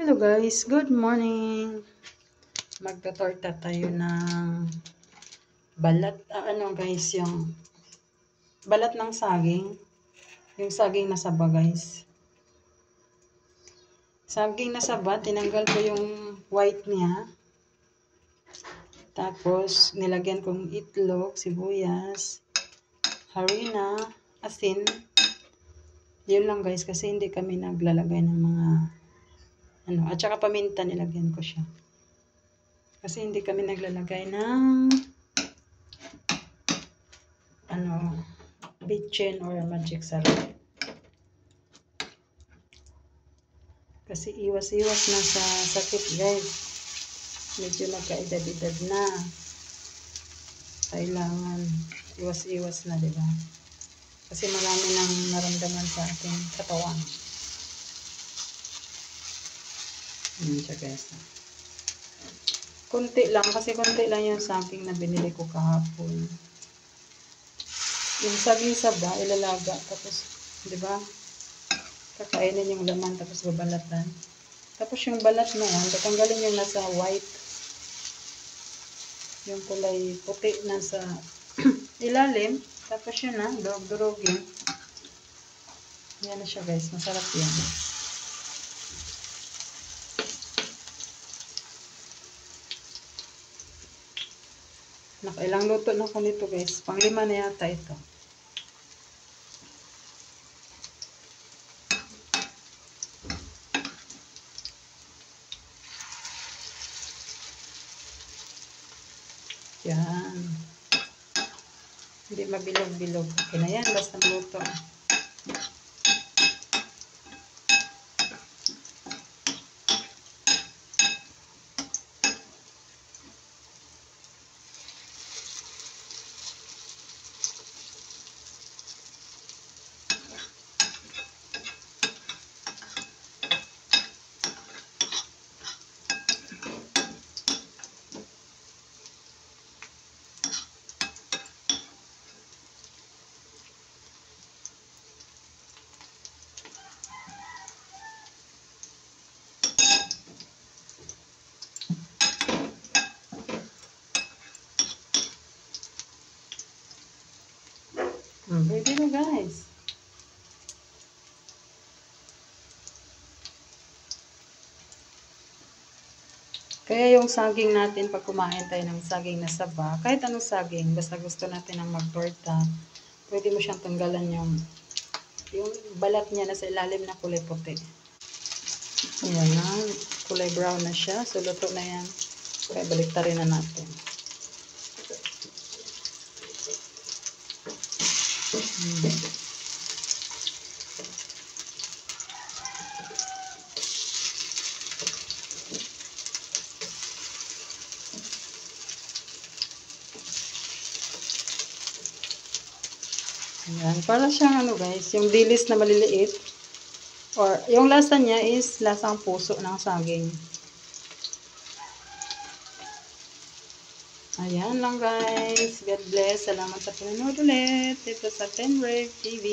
Hello guys, good morning. Magtatorta tayo ng balat, guys, yung balat ng saging. Yung saging na saba guys. Saging na saba, tinanggal ko yung white niya. Tapos, nilagyan kong itlog, sibuyas, harina, asin. Yun lang guys, kasi hindi kami naglalagay ng mga at saka paminta, nilagyan ko siya. Kasi hindi kami naglalagay ng bitchin or magic sarap. Kasi iwas-iwas na sa sakit guys. Medyo nagkaedad-edad na. Kailangan iwas-iwas na, diba? Kasi marami nang naramdaman sa ating katawan. Siya guys. Kunti lang, kasi kunti lang yung saging na binili ko kahapon. Yung saging saba, ilalaga, tapos, di ba, kakainin yung laman, tapos babalatan. Tapos yung balat noon, tatanggalin yung nasa white, yung kulay puti na sa ilalim, tapos yun na, durog-durogin. Yan na siya guys, masarap yan. Nakailang luto na ko nito guys. Panglima na yata ito. Yan. Hindi mabilog-bilog. Okay na yan. Basta luto. Baby na guys. Kaya yung saging natin, pag kumain tayo ng saging na saba, kahit anong saging, basta gusto natin ng magtorta, pwede mo siyang tanggalan yung balat niya na sa ilalim na kulay puti. Ayan na, kulay brown na siya. So, luto na yan. Kaya baliktarin na natin. Ayan, para siyang guys, yung dilis na maliliit. Or, yung lasa niya is lasang puso ng saging. Ayan lang guys. God bless. Salamat sa pinanood ulit. Dito sa Penrave TV.